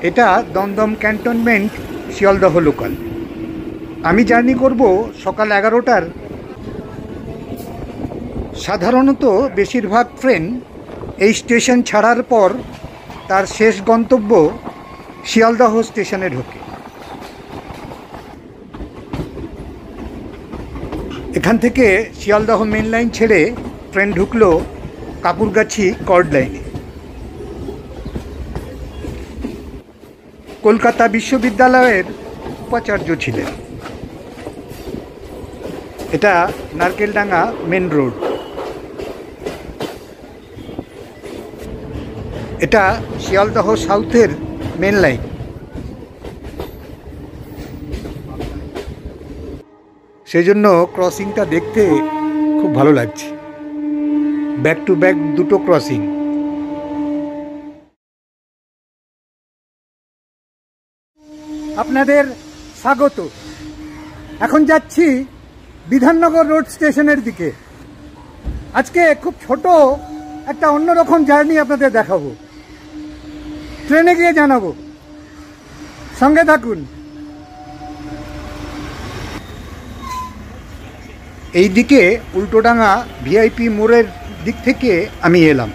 এটা Dumdum cantonment Sealdah local. আমি journey করব সকাল 11টার। সাধারণত বেশিরভাগ ট্রেন এই স্টেশন ছাড়ার পর তার শেষ গন্তব্য শিয়ালদহ স্টেশনে ঢোকে। এখান থেকে শিয়ালদহ মেন লাইন ছেড়ে ট্রেন ঢুকলো কাকুরগাছি কর্ড লাইনে। কলকাতা বিশ্ববিদ্যালয়ের উপাচার্য ছিলেন। এটা নারকেলডাঙ্গা মেন রোড। এটা শিয়ালদহ সাউথের মেন লাইন। সেই জন্য ক্রসিংটা দেখতে খুব ভালো লাগছে। ব্যাক টু ব্যাক দুটো ক্রসিং। আপনাদের স্বাগত। এখন যাচ্ছি বিধাননগর রোড স্টেশনের দিকে। আজকে খুব ছোট একটা অন্যরকম জার্নি আপনাদের দেখাবো, ট্রেনে গিয়ে জানাবো। সঙ্গে থাকুন। এই দিকে উল্টোডাঙ্গা ভিআইপি মোড়ের দিক থেকে আমি এলাম।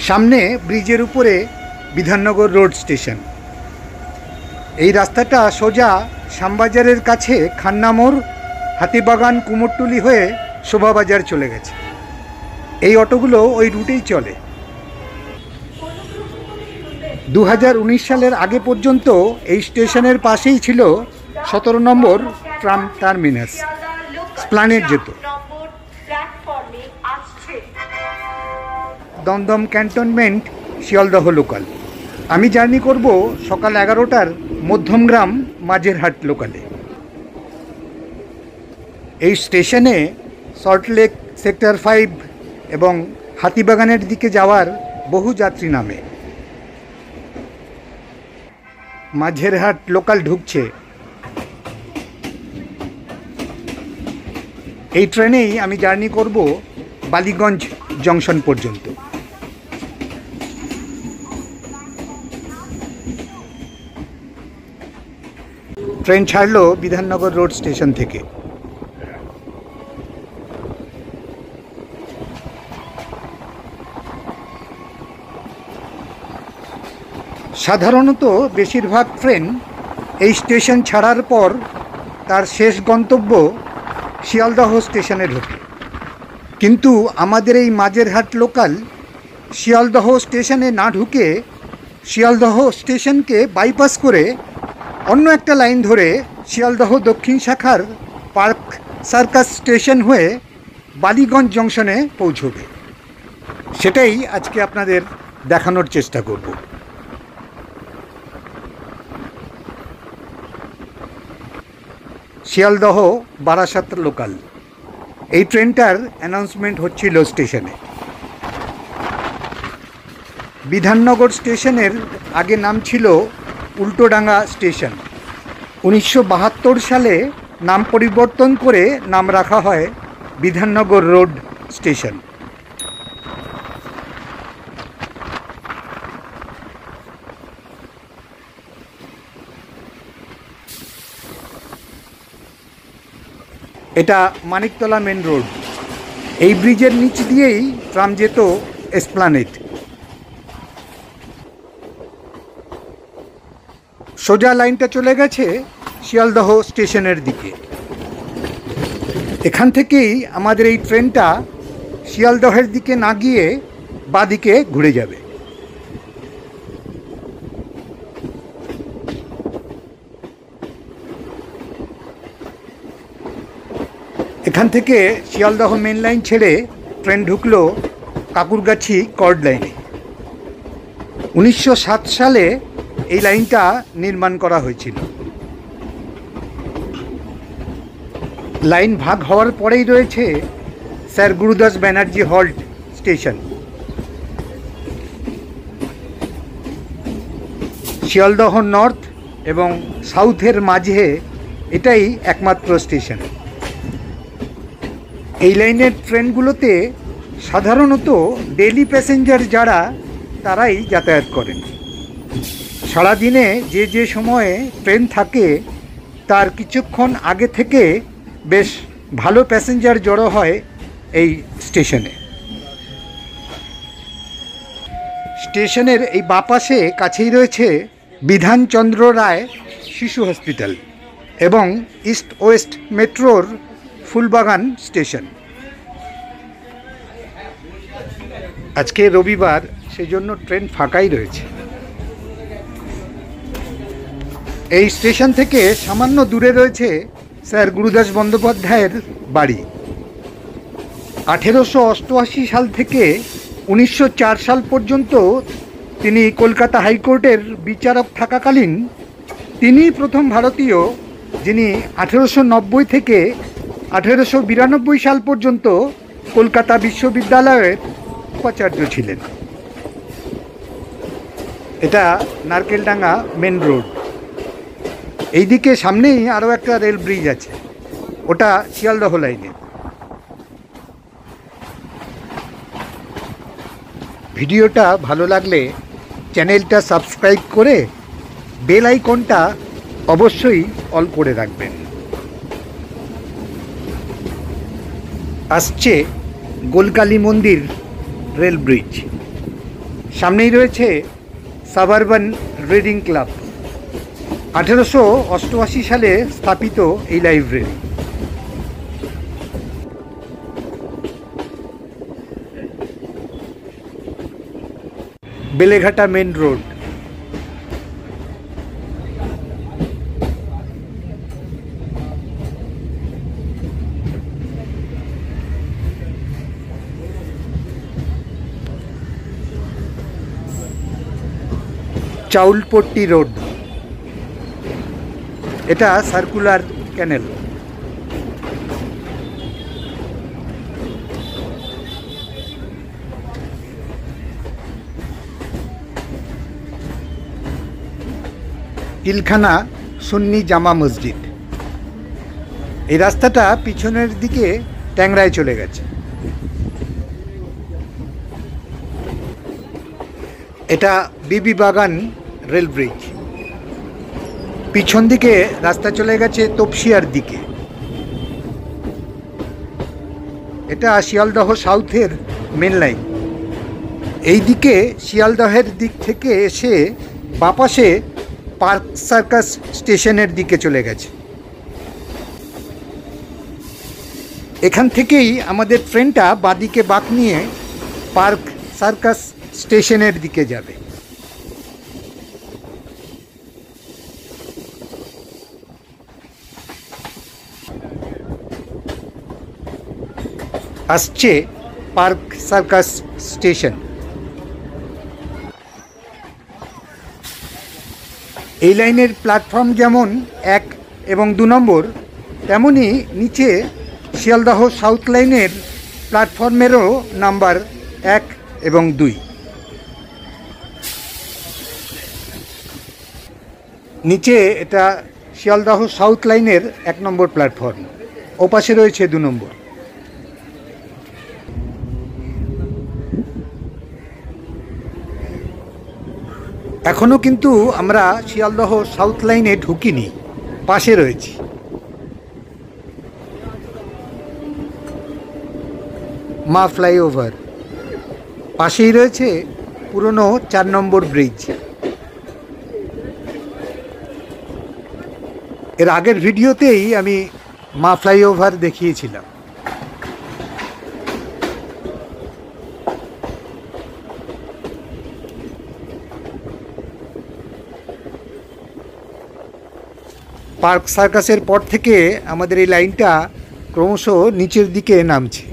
সামনে ব্রিজের উপরে বিধাননগর রোড স্টেশন। এই রাস্তাটা সোজা শ্যামবাজারের কাছে খান্নামোড়, হাতিবাগান, কুমোরটুলি হয়ে শোভাবাজার চলে গেছে। এই অটোগুলো ওই রুটেই চলে। 2019 সালের আগে পর্যন্ত এই স্টেশনের পাশেই ছিল 17 নম্বর ট্রাম টার্মিনাস। স্প্লানেড যেত। Dum Dum cantonment Sealdah local. আমি জার্নি করব সকাল 11টার মধ্যমগ্রাম মাঝেরহাট লোকালে। এই স্টেশনে সল্টলেক, সেক্টর 5 এবং হাতিবাগানের দিকে যাওয়ার বহু যাত্রী নামে। মাঝেরহাট লোকাল ঢুকছে। এই ট্রেনেই আমি জার্নি করব বালিগঞ্জ জংশন পর্যন্ত। ট্রেন ছাড়লো বিধাননগর রোড স্টেশন থেকে। সাধারণত বেশিরভাগ ট্রেন এই স্টেশন ছাড়ার পর তার শেষ গন্তব্য শিয়ালদহ স্টেশনে ঢোকে। কিন্তু আমাদের এই মাঝেরহাট লোকাল শিয়ালদহ স্টেশনে না ঢুকে শিয়ালদহ স্টেশনকে বাইপাস করে অন্য একটা লাইন ধরে শিয়ালদহ দক্ষিণ শাখার পার্ক সার্কাস স্টেশন হয়ে বালিগঞ্জ জংশনে পৌঁছবে। সেটাই আজকে আপনাদের দেখানোর চেষ্টা করব। শিয়ালদহ বারাসাত লোকাল। এই ট্রেনটার অ্যানাউন্সমেন্ট হচ্ছিল স্টেশনে। বিধাননগর স্টেশনের আগে নাম ছিল উল্টোডাঙ্গা স্টেশন। 1972 সালে নাম পরিবর্তন করে নাম রাখা হয় বিধাননগর রোড স্টেশন। এটা মানিকতলা মেন রোড। এই ব্রিজের নিচ দিয়েই ট্রাম যেত এসপ্লানেড। সোজা লাইনটা চলে গেছে শিয়ালদহ স্টেশনের দিকে। এখান থেকেই আমাদের এই ট্রেনটা শিয়ালদহের দিকে না গিয়ে বাঁদিকে ঘুরে যাবে। এখান থেকে শিয়ালদহ মেন লাইন ছেড়ে ট্রেন ঢুকলো কাকুরগাছি কর্ড লাইনে। 1907 সালে এই লাইনটা নির্মাণ করা হয়েছিল। লাইন ভাগ হওয়ার পরেই রয়েছে sir Gurudas Banerjee halt station. Sealdah north এবং সাউথের মাঝে এটাই একমাত্র স্টেশন। এই লাইনের ট্রেনগুলোতে সাধারণত ডেইলি প্যাসেঞ্জার যারা তারাই যাতায়াত করেন। সারাদিনে যে যে সময়ে ট্রেন থাকে তার কিছুক্ষণ আগে থেকে বেশ ভালো প্যাসেঞ্জার জড়ো হয় এই স্টেশনে। স্টেশনের এই বাঁ পাশে কাছেই রয়েছে বিধানচন্দ্র রায় শিশু হসপিটাল এবং ইস্ট ওয়েস্ট মেট্রোর ফুলবাগান স্টেশন। আজকে রবিবার, সেজন্য ট্রেন ফাঁকাই রয়েছে। এই স্টেশন থেকে সামান্য দূরে রয়েছে স্যার গুরুদাস বন্দ্যোপাধ্যায়ের বাড়ি। 1888 সাল থেকে 1904 সাল পর্যন্ত তিনি কলকাতা হাইকোর্টের বিচারক থাকাকালীন তিনি প্রথম ভারতীয় যিনি 1890 থেকে 1892 সাল পর্যন্ত কলকাতা বিশ্ববিদ্যালয়ের উপাচার্য ছিলেন। এটা নারকেলডাঙ্গা মেন রোড। এইদিকে সামনেই আরও একটা রেল ব্রিজ আছে, ওটা শিয়ালদহ লাইনে। ভিডিওটা ভালো লাগলে চ্যানেলটা সাবস্ক্রাইব করে বেল আইকনটা অবশ্যই অল করে রাখবেন। আসছে গোলকালী মন্দির রেল ব্রিজ, সামনেই রয়েছে সাবারবান রিডিং ক্লাব। 1888 সালে স্থাপিত এই library. Beleghata main road. Chaulpatti road, এটা সার্কুলার ক্যানেল। পিলখানা সুন্নি জামা মসজিদ। এই রাস্তাটা পিছনের দিকে ট্যাংরায় চলে গেছে। এটা বিবি বাগান রেল ব্রিজ। পিছন দিকে রাস্তা চলে গেছে তপসিয়ার দিকে। এটা শিয়ালদহ সাউথের মেন লাইন। এই দিকে শিয়ালদহের দিক থেকে এসে বাপাশে পার্ক সার্কাস স্টেশনের দিকে চলে গেছে। এখান থেকেই আমাদের ট্রেনটা বাঁদিকে বাঁক নিয়ে পার্ক সার্কাস স্টেশনের দিকে যাবে। আসছে পার্ক সার্কাস স্টেশন। এই লাইনের প্ল্যাটফর্ম যেমন 1 এবং 2 নম্বর, তেমনি নিচে শিয়ালদহ সাউথ লাইনের প্ল্যাটফর্মেরও নাম্বার 1 এবং 2। নিচে এটা শিয়ালদহ সাউথ লাইনের 1 নম্বর প্ল্যাটফর্ম, ওপাশে রয়েছে 2 নম্বর। এখনও কিন্তু আমরা শিয়ালদহ সাউথ লাইনে ঢুকিনি, পাশে রয়েছি। মা ফ্লাইওভার, পাশেই রয়েছে পুরনো 4 নম্বর ব্রিজ। এর আগের ভিডিওতেই আমি মা ফ্লাইওভার দেখিয়েছিলাম। পার্ক সার্কাসের পর থেকে আমাদের এই লাইনটা ক্রমশ নিচের দিকে নামছে।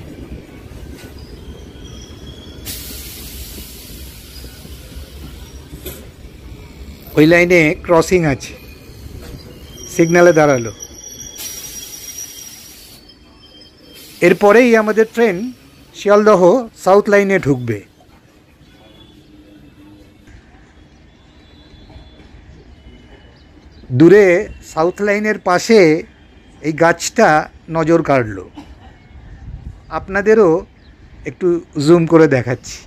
ওই লাইনে ক্রসিং আছে, সিগন্যালে দাঁড়ালো। এরপরেই আমাদের ট্রেন শিয়ালদহ সাউথ লাইনে ঢুকবে। দূরে সাউথ লাইনের পাশে এই গাছটা নজর কাড়ল, আপনাদেরও একটু জুম করে দেখাচ্ছি।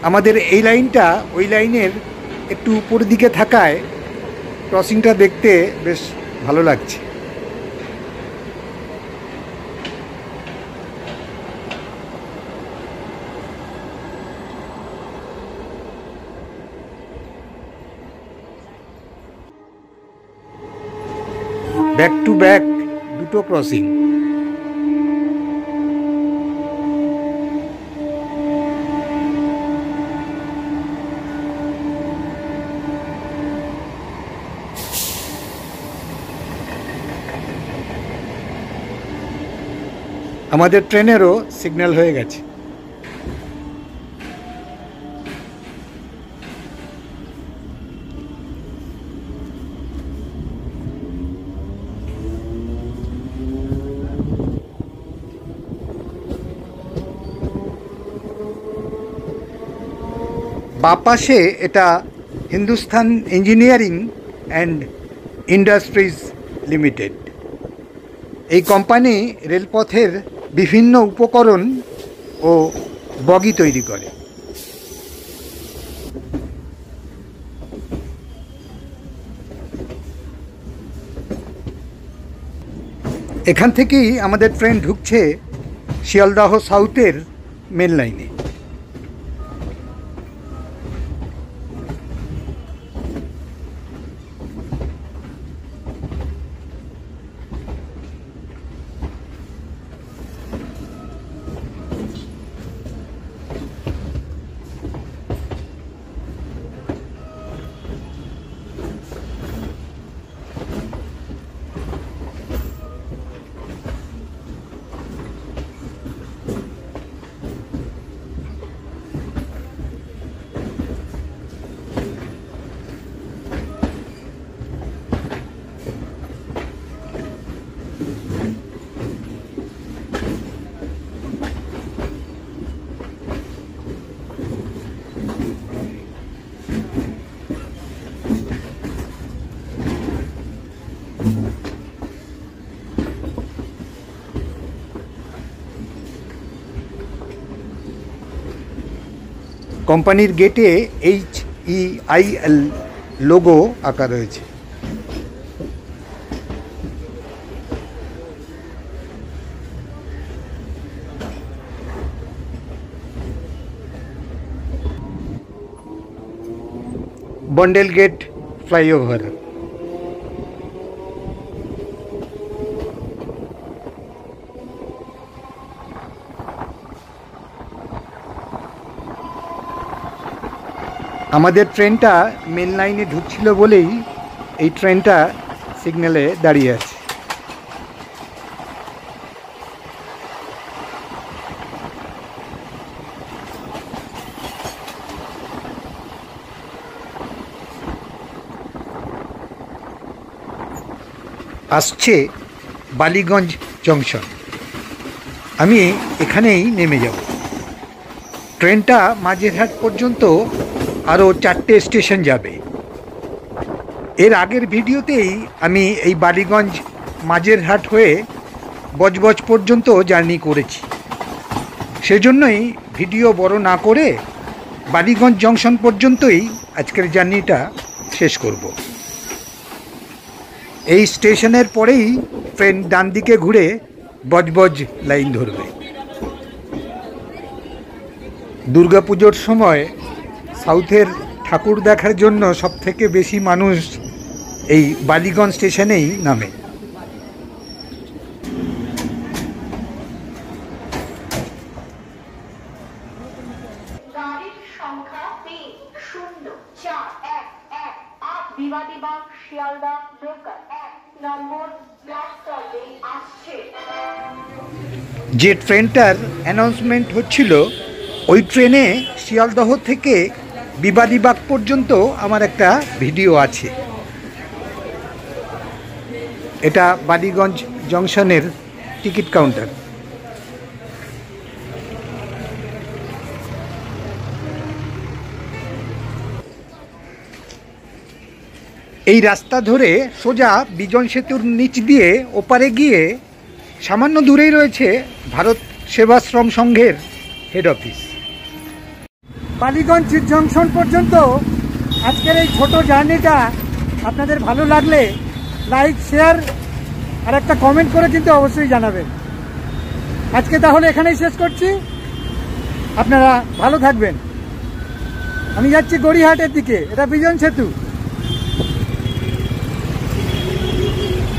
আমাদের এই লাইনটা ওই লাইনের একটু উপর দিকে থাকায় ক্রসিংটা দেখতে বেশ ভালো লাগছে। ব্যাক টু ব্যাক দুটো ক্রসিং। আমাদের ট্রেনেরও সিগন্যাল হয়ে গেছে। বাপাশে এটা Hindustan engineering and industries limited. এই কোম্পানি রেলপথের বিভিন্ন উপকরণ ও বগি তৈরি করে। এখান থেকেই আমাদের ট্রেন ঢুকছে শিয়ালদাহ সাউথের মেন লাইনে। কোম্পানির গেটে HEIL লোগো আঁকা রয়েছে। Bondel gate flyover. আমাদের ট্রেনটা মেন লাইনে ঢুকছিল বলেই এই ট্রেনটা সিগন্যালে দাঁড়িয়ে আছে। আসছে বালিগঞ্জ জংশন। আমি এখানেই নেমে যাব। ট্রেনটা মাঝেরহাট পর্যন্ত আরও 4টে স্টেশন যাবে। এর আগের ভিডিওতেই আমি এই বালিগঞ্জ মাঝেরহাট হয়ে বজবজ পর্যন্ত জার্নি করেছি। সেজন্যই ভিডিও বড় না করে বালিগঞ্জ জংশন পর্যন্তই আজকের জার্নিটা শেষ করব। এই স্টেশনের পরেই ট্রেন ডান দিকে ঘুরে বজবজ লাইন ধরবে। দুর্গাপুজোর সময় সাউথের ঠাকুর দেখার জন্য সবথেকে বেশি মানুষ এই বালিগঞ্জ স্টেশনেই নামে। গাড়ির সংখ্যা 30411 বিবাদীবাগ শিয়ালদা লোকাল 1 নম্বর প্ল্যাটফর্মে আসছে। যে ট্রেনটার অ্যানাউন্সমেন্ট হচ্ছিল ওই ট্রেনে শিয়ালদহ থেকে বিবাদীবাগ পর্যন্ত আমার একটা ভিডিও আছে। এটা বালিগঞ্জ জংশনের টিকিট কাউন্টার। এই রাস্তা ধরে সোজা বিজন সেতুর নিচ দিয়ে ওপারে গিয়ে সামান্য দূরেই রয়েছে ভারত সেবাশ্রম সংঘের হেড অফিস। বালিগঞ্জ জংশন পর্যন্ত আজকের এই ছোট জার্নিটা আপনাদের ভালো লাগলে লাইক, শেয়ার আর একটা কমেন্ট করে কিন্তু অবশ্যই জানাবেন। আজকে তাহলে এখানেই শেষ করছি। আপনারা ভালো থাকবেন। আমি যাচ্ছি গড়িয়াহাটের দিকে, এটা বিজন সেতু।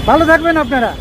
ভালো থাকবেন আপনারা।